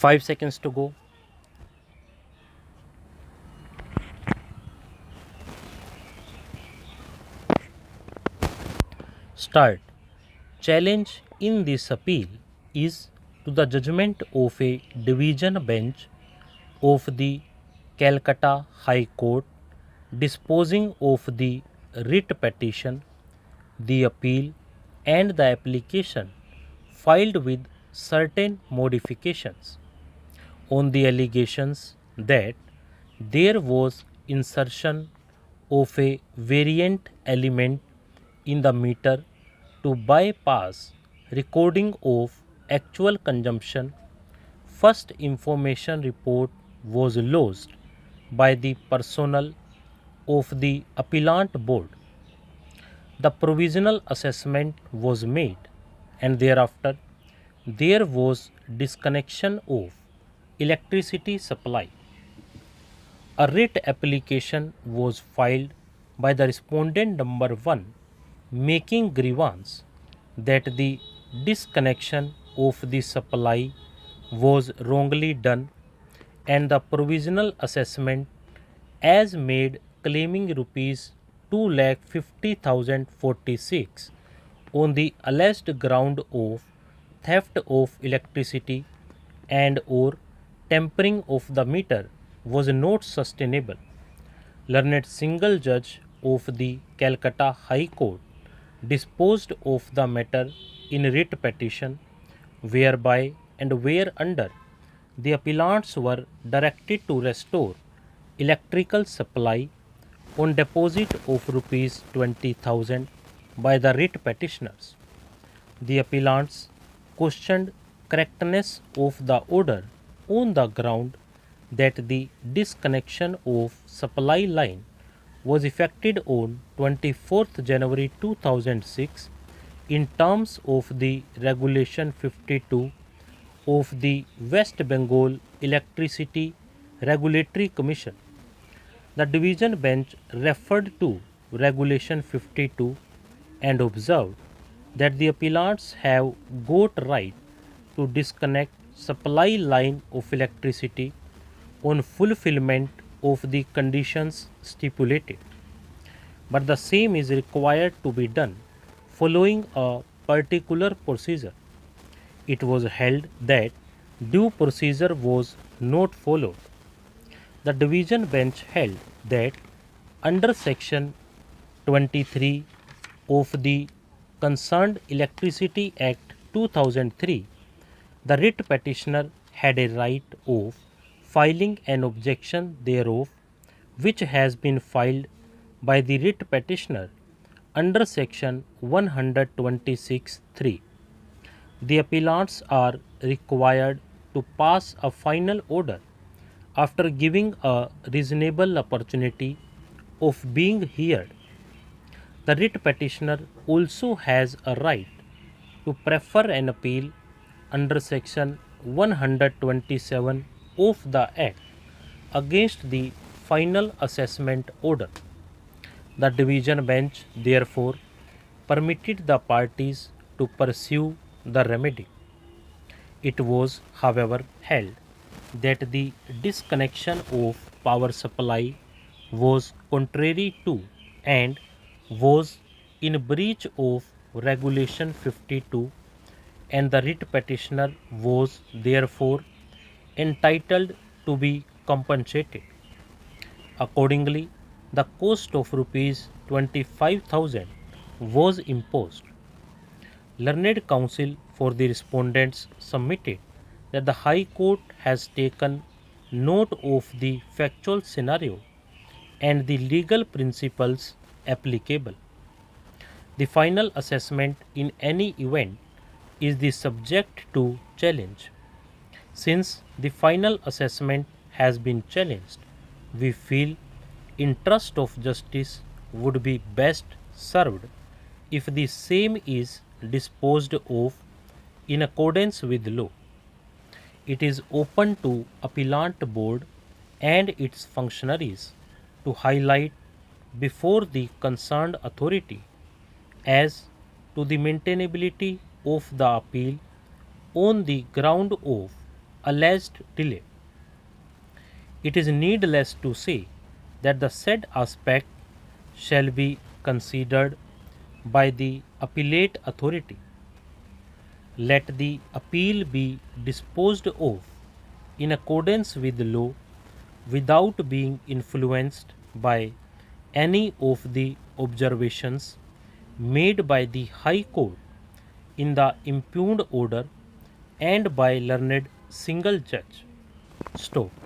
5 seconds to go. Start. Challenge in this appeal is to the judgment of a division bench of the Calcutta High Court disposing of the writ petition, the appeal, and the application filed with certain modifications on the allegations that there was insertion of a variant element in the meter to bypass recording of actual consumption. First information report was lodged by the personnel of the appellant board. The provisional assessment was made, and thereafter there was disconnection of electricity supply. A writ application was filed by the respondent number 1 making grievance that the disconnection of the supply was wrongly done, and the provisional assessment as made claiming rupees 2,50,046 on the alleged ground of theft of electricity and or tampering of the meter was not sustainable. Learned single judge of the Calcutta High Court disposed of the matter in writ petition, whereby and whereunder the appellants were directed to restore electrical supply on deposit of rupees 20,000 by the writ petitioners. The appellants questioned correctness of the order on the ground that the disconnection of supply line was effected on 24th January 2006 in terms of the Regulation 52 of the West Bengal Electricity Regulatory Commission. The division bench referred to Regulation 52 and observed that the appellants have got right to disconnect supply line of electricity on fulfillment of the conditions stipulated, but the same is required to be done following a particular procedure. It was held that due procedure was not followed. The division bench held that under section 23 of the Concerned Electricity Act 2003, the writ petitioner had a right of filing an objection thereof, which has been filed by the writ petitioner under section 126(3). The appellants are required to pass a final order after giving a reasonable opportunity of being heard. The writ petitioner also has a right to prefer an appeal under section 127 of the Act against the final assessment order. The division bench therefore permitted the parties to pursue the remedy. It was, however, held that the disconnection of power supply was contrary to and was in breach of Regulation 52, and the writ petitioner was therefore entitled to be compensated. Accordingly, the cost of rupees 25,000 was imposed. Learned counsel for the respondents submitted that the High Court has taken note of the factual scenario and the legal principles applicable. The final assessment in any event is the subject to challenge. Since the final assessment has been challenged, we feel interest of justice would be best served if the same is disposed of in accordance with law. It is open to appellant board and its functionaries to highlight before the concerned authority as to the maintainability of the appeal on the ground of alleged delay. It is needless to say that the said aspect shall be considered by the appellate authority. Let the appeal be disposed of in accordance with law without being influenced by any of the observations made by the High Court in the impugned order and by learned single judge. Stop.